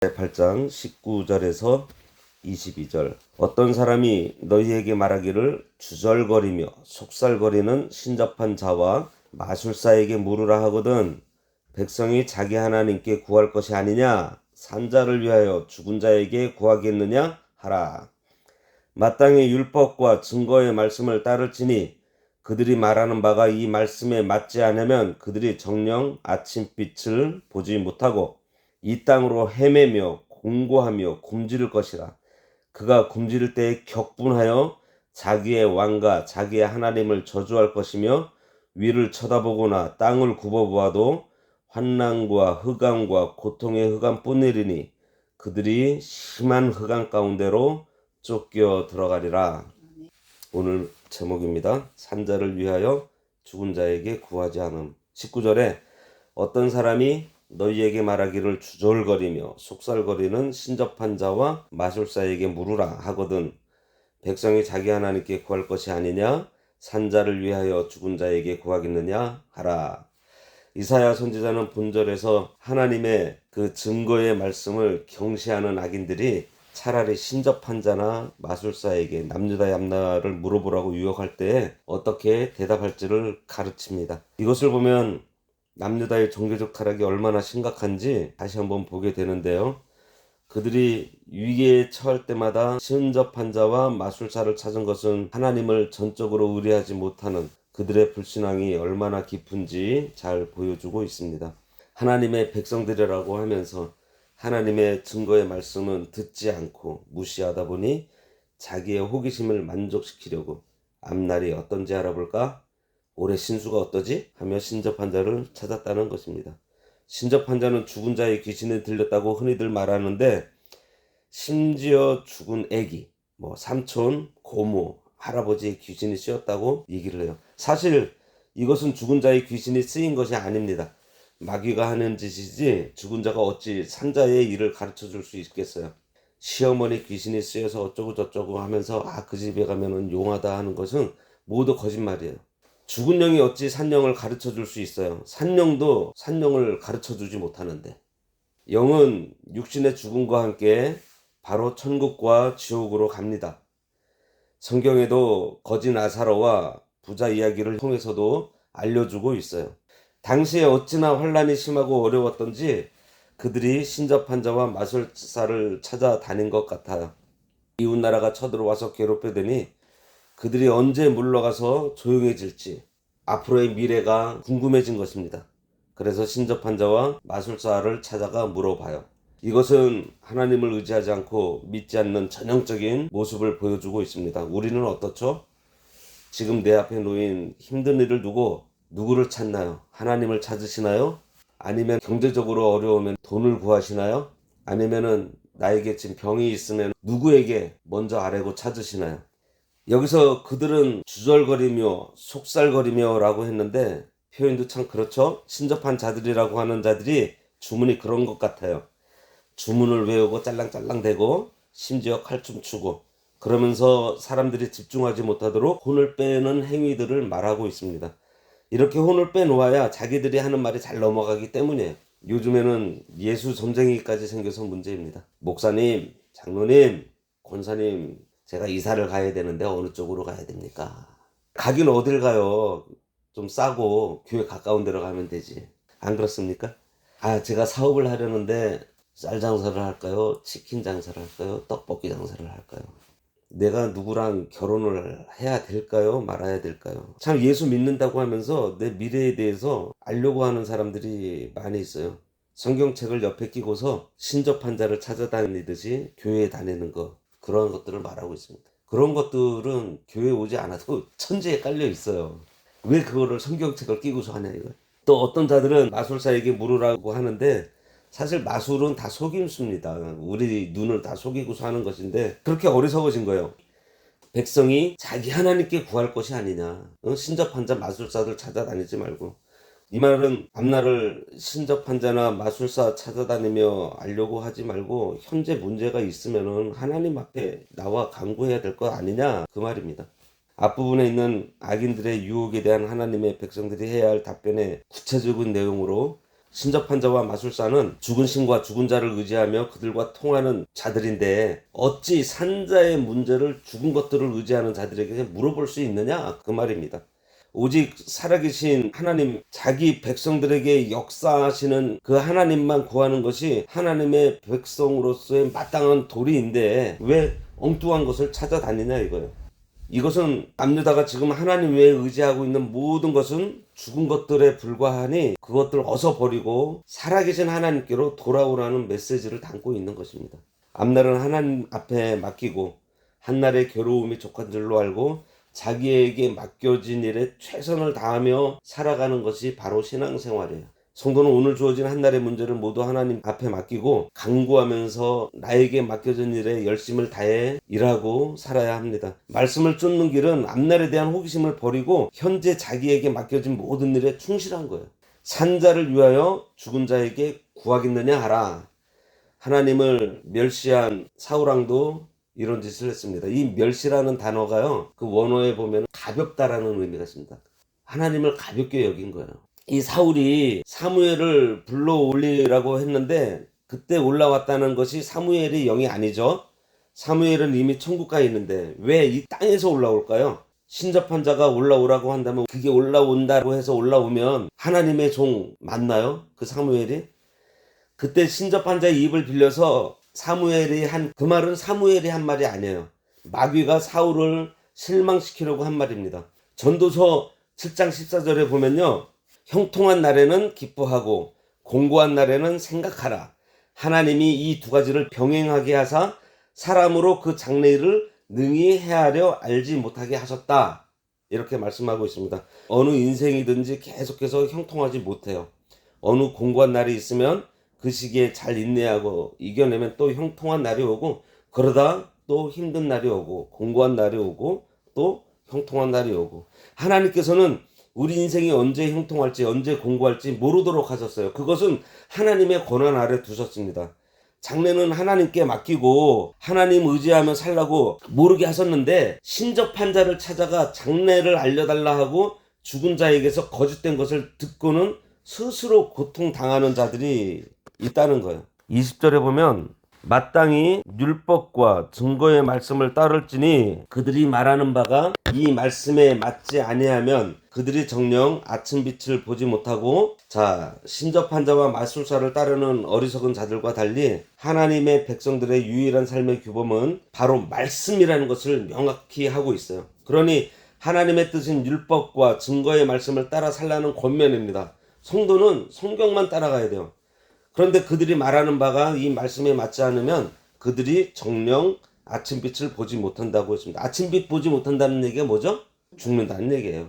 8장 19절에서 22절. 어떤 사람이 너희에게 말하기를 주절거리며 속살거리는 신접한 자와 마술사에게 물으라 하거든 백성이 자기 하나님께 구할 것이 아니냐 산자를 위하여 죽은 자에게 구하겠느냐 하라. 마땅히 율법과 증거의 말씀을 따를지니 그들이 말하는 바가 이 말씀에 맞지 않으면 그들이 정녕 아침빛을 보지 못하고 이 땅으로 헤매며 공고하며 굶주릴 것이라. 그가 굶주릴 때에 격분하여 자기의 왕과 자기의 하나님을 저주할 것이며 위를 쳐다보거나 땅을 굽어보아도 환난과 흑암과 고통의 흑암뿐이리니 그들이 심한 흑암 가운데로 쫓겨 들어가리라. 오늘 제목입니다. 산자를 위하여 죽은 자에게 구하지 않음. 19절에 어떤 사람이 너희에게 말하기를 주절거리며 속살거리는 신접한 자와 마술사에게 물으라 하거든 백성이 자기 하나님께 구할 것이 아니냐 산자를 위하여 죽은 자에게 구하겠느냐 하라. 이사야 선지자는 본절에서 하나님의 그 증거의 말씀을 경시하는 악인들이 차라리 신접한 자나 마술사에게 남유다 얌나를 물어보라고 유혹할 때에 어떻게 대답할지를 가르칩니다. 이것을 보면 남유다의 종교적 타락이 얼마나 심각한지 다시 한번 보게 되는데요. 그들이 위기에 처할 때마다 신접한 자와 마술사를 찾은 것은 하나님을 전적으로 의뢰하지 못하는 그들의 불신앙이 얼마나 깊은지 잘 보여주고 있습니다. 하나님의 백성들이라고 하면서 하나님의 증거의 말씀은 듣지 않고 무시하다 보니 자기의 호기심을 만족시키려고 앞날이 어떤지 알아볼까? 올해 신수가 어떠지? 하며 신접한 자를 찾았다는 것입니다. 신접한 자는 죽은 자의 귀신이 들렸다고 흔히들 말하는데 심지어 죽은 애기, 삼촌, 고모, 할아버지의 귀신이 씌었다고 얘기를 해요. 사실 이것은 죽은 자의 귀신이 쓰인 것이 아닙니다. 마귀가 하는 짓이지 죽은 자가 어찌 산자의 일을 가르쳐 줄 수 있겠어요. 시어머니 귀신이 쓰여서 어쩌고 저쩌고 하면서 그 집에 가면은 용하다 하는 것은 모두 거짓말이에요. 죽은 영이 어찌 산영을 가르쳐 줄 수 있어요. 산영도 산영을 가르쳐 주지 못하는데 영은 육신의 죽음과 함께 바로 천국과 지옥으로 갑니다. 성경에도 거지 나사로와 부자 이야기를 통해서도 알려주고 있어요. 당시에 어찌나 환란이 심하고 어려웠던지 그들이 신접한 자와 마술사를 찾아다닌 것 같아요. 이웃나라가 쳐들어와서 괴롭히더니 그들이 언제 물러가서 조용해질지 앞으로의 미래가 궁금해진 것입니다. 그래서 신접한 자와 마술사를 찾아가 물어봐요. 이것은 하나님을 의지하지 않고 믿지 않는 전형적인 모습을 보여주고 있습니다. 우리는 어떻죠? 지금 내 앞에 놓인 힘든 일을 두고 누구를 찾나요? 하나님을 찾으시나요? 아니면 경제적으로 어려우면 돈을 구하시나요? 아니면은 나에게 지금 병이 있으면 누구에게 먼저 아뢰고 찾으시나요? 여기서 그들은 주절거리며 속살거리며 라고 했는데 표현도 참 그렇죠. 신접한 자들이라고 하는 자들이 주문이 그런 것 같아요. 주문을 외우고 짤랑짤랑대고 심지어 칼춤 추고 그러면서 사람들이 집중하지 못하도록 혼을 빼는 행위들을 말하고 있습니다. 이렇게 혼을 빼놓아야 자기들이 하는 말이 잘 넘어가기 때문이에요. 요즘에는 예수 점쟁이까지 생겨서 문제입니다. 목사님, 장로님, 권사님, 제가 이사를 가야 되는데 어느 쪽으로 가야 됩니까? 가긴 어딜 가요? 좀 싸고 교회 가까운 데로 가면 되지. 안 그렇습니까? 제가 사업을 하려는데 쌀 장사를 할까요? 치킨 장사를 할까요? 떡볶이 장사를 할까요? 내가 누구랑 결혼을 해야 될까요? 말아야 될까요? 참 예수 믿는다고 하면서 내 미래에 대해서 알려고 하는 사람들이 많이 있어요. 성경책을 옆에 끼고서 신접한 자를 찾아다니듯이 교회에 다니는 것, 그런 것들을 말하고 있습니다. 그런 것들은 교회에 오지 않아도 천지에 깔려 있어요. 왜 그거를 성경책을 끼고서 하냐 이거예요. 또 어떤 자들은 마술사에게 물으라고 하는데 사실 마술은 다 속임수입니다. 우리 눈을 다 속이고서 하는 것인데 그렇게 어리석어진 거예요. 백성이 자기 하나님께 구할 것이 아니냐. 신접한 자 마술사들 찾아다니지 말고. 이 말은 앞날을 신접한 자나 마술사 찾아다니며 알려고 하지 말고 현재 문제가 있으면은 하나님 앞에 나와 간구해야 될 것 아니냐 그 말입니다. 앞부분에 있는 악인들의 유혹에 대한 하나님의 백성들이 해야 할 답변의 구체적인 내용으로 신접한 자와 마술사는 죽은 신과 죽은 자를 의지하며 그들과 통하는 자들인데 어찌 산 자의 문제를 죽은 것들을 의지하는 자들에게 물어볼 수 있느냐, 그 말입니다. 오직 살아계신 하나님, 자기 백성들에게 역사하시는 그 하나님만 구하는 것이 하나님의 백성으로서의 마땅한 도리인데 왜 엉뚱한 것을 찾아다니냐 이거예요. 이것은 남유다가 지금 하나님 외에 의지하고 있는 모든 것은 죽은 것들에 불과하니 그것들 어서 버리고 살아계신 하나님께로 돌아오라는 메시지를 담고 있는 것입니다. 앞날은 하나님 앞에 맡기고 한날의 괴로움이 족한 줄로 알고 자기에게 맡겨진 일에 최선을 다하며 살아가는 것이 바로 신앙생활이에요. 성도는 오늘 주어진 한날의 문제를 모두 하나님 앞에 맡기고 간구하면서 나에게 맡겨진 일에 열심을 다해 일하고 살아야 합니다. 말씀을 쫓는 길은 앞날에 대한 호기심을 버리고 현재 자기에게 맡겨진 모든 일에 충실한 거예요. 산 자를 위하여 죽은 자에게 구하겠느냐 하라. 하나님을 멸시한 사울왕도 이런 짓을 했습니다. 이 멸시라는 단어가요, 그 원어에 보면 가볍다라는 의미가 있습니다. 하나님을 가볍게 여긴 거예요. 이 사울이 사무엘을 불러 올리라고 했는데 그때 올라왔다는 것이 사무엘의 영이 아니죠. 사무엘은 이미 천국가에 있는데 왜 이 땅에서 올라올까요? 신접한 자가 올라오라고 한다면 그게 올라온다고 해서 올라오면 하나님의 종 맞나요? 그 사무엘이? 그때 신접한 자의 입을 빌려서 사무엘이 한 그 말은 사무엘이 한 말이 아니에요. 마귀가 사울을 실망시키려고 한 말입니다. 전도서 7장 14절에 보면요, 형통한 날에는 기뻐하고 공고한 날에는 생각하라. 하나님이 이 두 가지를 병행하게 하사 사람으로 그 장래일을 능히 헤아려 알지 못하게 하셨다. 이렇게 말씀하고 있습니다. 어느 인생이든지 계속해서 형통하지 못해요. 어느 공고한 날이 있으면 그 시기에 잘 인내하고 이겨내면 또 형통한 날이 오고, 그러다 또 힘든 날이 오고 공고한 날이 오고 또 형통한 날이 오고, 하나님께서는 우리 인생이 언제 형통할지 언제 공고할지 모르도록 하셨어요. 그것은 하나님의 권한 아래 두셨습니다. 장래는 하나님께 맡기고 하나님 의지하며 살라고 모르게 하셨는데 신접한 자를 찾아가 장래를 알려달라 하고 죽은 자에게서 거짓된 것을 듣고는 스스로 고통당하는 자들이 있다는 거예요. 20절에 보면 마땅히 율법과 증거의 말씀을 따를지니 그들이 말하는 바가 이 말씀에 맞지 아니하면 그들이 정녕 아침빛을 보지 못하고, 자, 신접한 자와 마술사를 따르는 어리석은 자들과 달리 하나님의 백성들의 유일한 삶의 규범은 바로 말씀이라는 것을 명확히 하고 있어요. 그러니 하나님의 뜻인 율법과 증거의 말씀을 따라 살라는 권면입니다. 성도는 성경만 따라가야 돼요. 그런데 그들이 말하는 바가 이 말씀에 맞지 않으면 그들이 정녕 아침빛을 보지 못한다고 했습니다. 아침빛 보지 못한다는 얘기가 뭐죠? 죽는다는 얘기예요.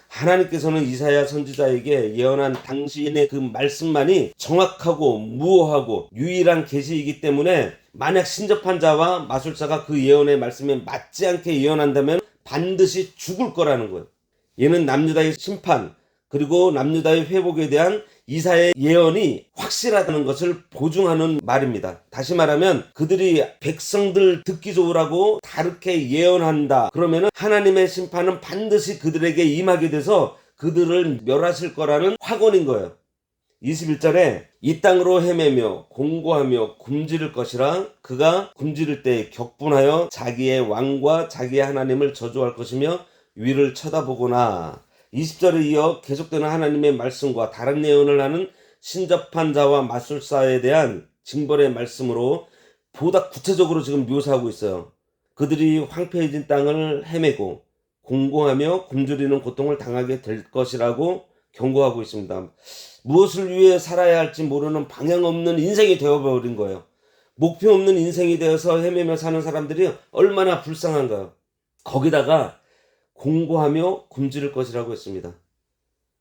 하나님께서는 이사야 선지자에게 예언한 당신의 그 말씀만이 정확하고 무오하고 유일한 계시이기 때문에 만약 신접한 자와 마술사가 그 예언의 말씀에 맞지 않게 예언한다면 반드시 죽을 거라는 거예요. 얘는 남유다의 심판 그리고 남유다의 회복에 대한 이사야의 예언이 확실하다는 것을 보증하는 말입니다. 다시 말하면 그들이 백성들 듣기 좋으라고 다르게 예언한다. 그러면 하나님의 심판은 반드시 그들에게 임하게 돼서 그들을 멸하실 거라는 확언인 거예요. 21절에 이 땅으로 헤매며 공고하며 굶주릴 것이라. 그가 굶주릴 때 격분하여 자기의 왕과 자기의 하나님을 저주할 것이며 위를 쳐다보거나. 20절에 이어 계속되는 하나님의 말씀과 다른 예언을 하는 신접한 자와 마술사에 대한 징벌의 말씀으로 보다 구체적으로 지금 묘사하고 있어요. 그들이 황폐해진 땅을 헤매고 공고하며 굶주리는 고통을 당하게 될 것이라고 경고하고 있습니다. 무엇을 위해 살아야 할지 모르는 방향 없는 인생이 되어버린 거예요. 목표 없는 인생이 되어서 헤매며 사는 사람들이 얼마나 불쌍한가요. 거기다가 공고하며 굶주릴 것이라고 했습니다.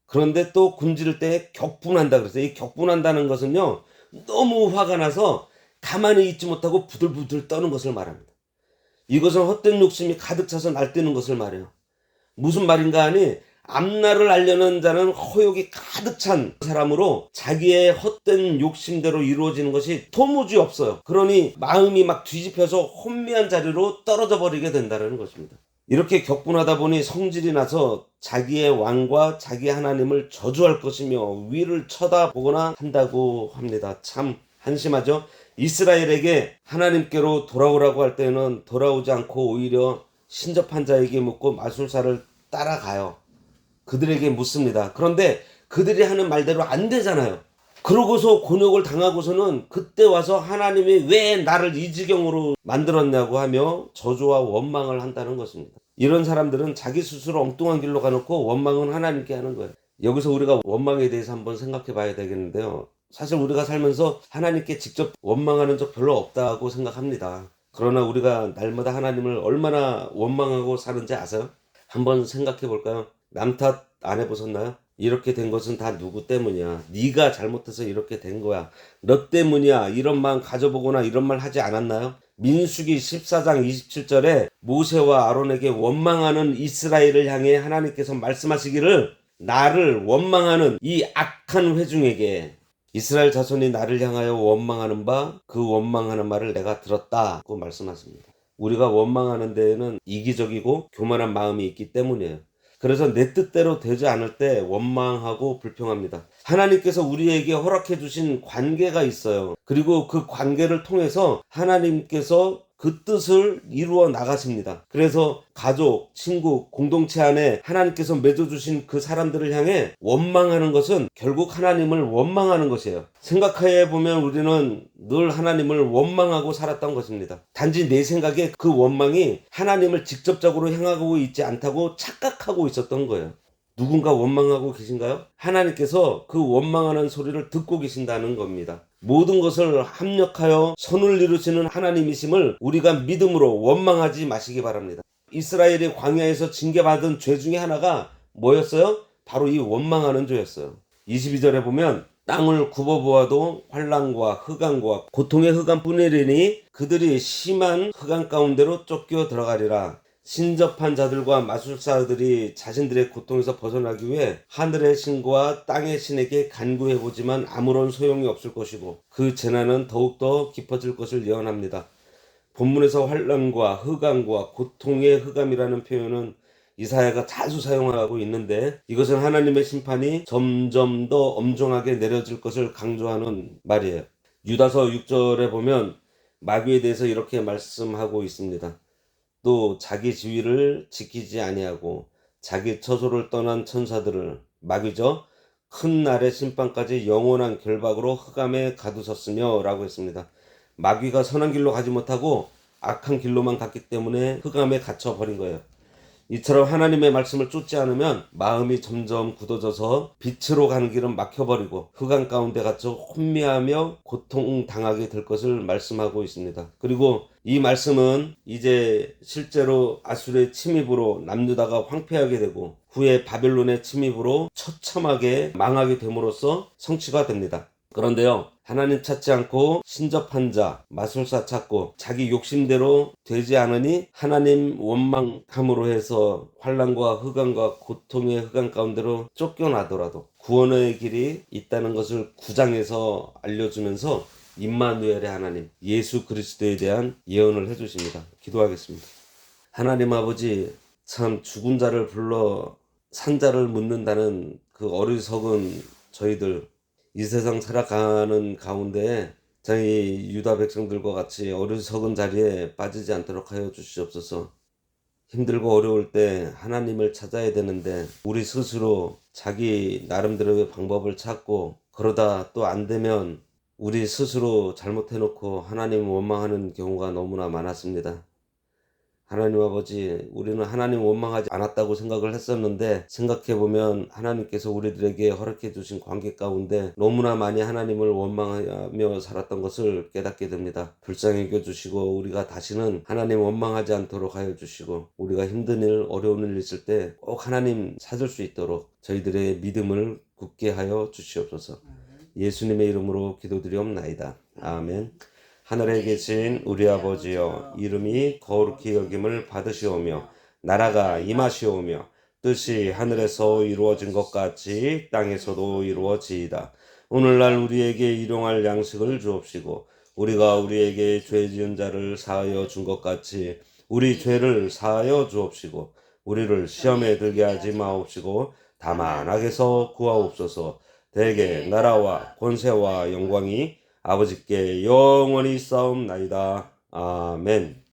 그런데 또 굶주릴 때 격분한다 그랬어요. 이 격분한다는 것은요, 너무 화가 나서 가만히 있지 못하고 부들부들 떠는 것을 말합니다. 이것은 헛된 욕심이 가득 차서 날뛰는 것을 말해요. 무슨 말인가 하니 앞날을 알려는 자는 허욕이 가득 찬 사람으로 자기의 헛된 욕심대로 이루어지는 것이 도무지 없어요. 그러니 마음이 막 뒤집혀서 혼미한 자리로 떨어져 버리게 된다는 것입니다. 이렇게 격분하다 보니 성질이 나서 자기의 왕과 자기 하나님을 저주할 것이며 위를 쳐다보거나 한다고 합니다. 참 한심하죠. 이스라엘에게 하나님께로 돌아오라고 할 때는 돌아오지 않고 오히려 신접한 자에게 묻고 마술사를 따라가요. 그들에게 묻습니다. 그런데 그들이 하는 말대로 안 되잖아요. 그러고서 곤욕을 당하고서는 그때 와서 하나님이 왜 나를 이 지경으로 만들었냐고 하며 저주와 원망을 한다는 것입니다. 이런 사람들은 자기 스스로 엉뚱한 길로 가놓고 원망은 하나님께 하는 거예요. 여기서 우리가 원망에 대해서 한번 생각해 봐야 되겠는데요. 사실 우리가 살면서 하나님께 직접 원망하는 적 별로 없다고 생각합니다. 그러나 우리가 날마다 하나님을 얼마나 원망하고 사는지 아세요? 한번 생각해 볼까요? 남 탓 안 해보셨나요? 이렇게 된 것은 다 누구 때문이야? 네가 잘못해서 이렇게 된 거야. 너 때문이야. 이런 마음 가져보거나 이런 말 하지 않았나요? 민수기 14장 27절에 모세와 아론에게 원망하는 이스라엘을 향해 하나님께서 말씀하시기를 나를 원망하는 이 악한 회중에게 이스라엘 자손이 나를 향하여 원망하는 바 그 원망하는 말을 내가 들었다고 말씀하십니다. 우리가 원망하는 데에는 이기적이고 교만한 마음이 있기 때문이에요. 그래서 내 뜻대로 되지 않을 때 원망하고 불평합니다. 하나님께서 우리에게 허락해 주신 관계가 있어요. 그리고 그 관계를 통해서 하나님께서 그 뜻을 이루어 나가십니다. 그래서 가족, 친구, 공동체 안에 하나님께서 맺어주신 그 사람들을 향해 원망하는 것은 결국 하나님을 원망하는 것이에요. 생각해 보면 우리는 늘 하나님을 원망하고 살았던 것입니다. 단지 내 생각에 그 원망이 하나님을 직접적으로 향하고 있지 않다고 착각하고 있었던 거예요. 누군가 원망하고 계신가요? 하나님께서 그 원망하는 소리를 듣고 계신다는 겁니다. 모든 것을 합력하여 선을 이루시는 하나님이심을 우리가 믿음으로 원망하지 마시기 바랍니다. 이스라엘이 광야에서 징계받은 죄 중에 하나가 뭐였어요? 바로 이 원망하는 죄였어요. 22절에 보면 땅을 굽어보아도 환난과 흑암과 고통의 흑암뿐이리니 그들이 심한 흑암 가운데로 쫓겨 들어가리라. 신접한 자들과 마술사들이 자신들의 고통에서 벗어나기 위해 하늘의 신과 땅의 신에게 간구해보지만 아무런 소용이 없을 것이고 그 재난은 더욱더 깊어질 것을 예언합니다. 본문에서 환난과 흑암과 고통의 흑암이라는 표현은 이사야가 자주 사용하고 있는데 이것은 하나님의 심판이 점점 더 엄정하게 내려질 것을 강조하는 말이에요. 유다서 6절에 보면 마귀에 대해서 이렇게 말씀하고 있습니다. 또 자기 지위를 지키지 아니하고 자기 처소를 떠난 천사들을 마귀죠. 큰 날의 심판까지 영원한 결박으로 흑암에 가두셨으며 라고 했습니다. 마귀가 선한 길로 가지 못하고 악한 길로만 갔기 때문에 흑암에 갇혀버린 거예요. 이처럼 하나님의 말씀을 쫓지 않으면 마음이 점점 굳어져서 빛으로 가는 길은 막혀버리고 흑암 가운데 갇혀 혼미하며 고통당하게 될 것을 말씀하고 있습니다. 그리고 이 말씀은 이제 실제로 아수르의 침입으로 남유다가 황폐하게 되고 후에 바벨론의 침입으로 처참하게 망하게 됨으로써 성취가 됩니다. 그런데요, 하나님 찾지 않고 신접한 자, 마술사 찾고 자기 욕심대로 되지 않으니 하나님 원망함으로 해서 환난과 흑암과 고통의 흑암 가운데로 쫓겨나더라도 구원의 길이 있다는 것을 9장에서 알려주면서 임마누엘의 하나님, 예수 그리스도에 대한 예언을 해주십니다. 기도하겠습니다. 하나님 아버지, 참 죽은 자를 불러 산자를 묻는다는 그 어리석은 저희들, 이 세상 살아가는 가운데 저희 유다 백성들과 같이 어리석은 자리에 빠지지 않도록 하여 주시옵소서. 힘들고 어려울 때 하나님을 찾아야 되는데 우리 스스로 자기 나름대로의 방법을 찾고 그러다 또 안 되면 우리 스스로 잘못해놓고 하나님 원망하는 경우가 너무나 많았습니다. 하나님 아버지, 우리는 하나님 원망하지 않았다고 생각을 했었는데 생각해보면 하나님께서 우리들에게 허락해 주신 관계 가운데 너무나 많이 하나님을 원망하며 살았던 것을 깨닫게 됩니다. 불쌍히 여겨주시고 우리가 다시는 하나님 원망하지 않도록 하여 주시고 우리가 힘든 일, 어려운 일 있을 때 꼭 하나님 찾을 수 있도록 저희들의 믿음을 굳게 하여 주시옵소서. 예수님의 이름으로 기도드리옵나이다. 아멘. 하늘에 계신 우리 아버지여, 이름이 거룩히 여김을 받으시오며 나라가 임하시오며 뜻이 하늘에서 이루어진 것 같이 땅에서도 이루어지이다. 오늘날 우리에게 일용할 양식을 주옵시고 우리가 우리에게 죄 지은 자를 사하여 준 것 같이 우리 죄를 사하여 주옵시고 우리를 시험에 들게 하지 마옵시고 다만 악에서 구하옵소서. 대개 나라와 권세와 영광이 아버지께 영원히 있사옵나이다. 아멘.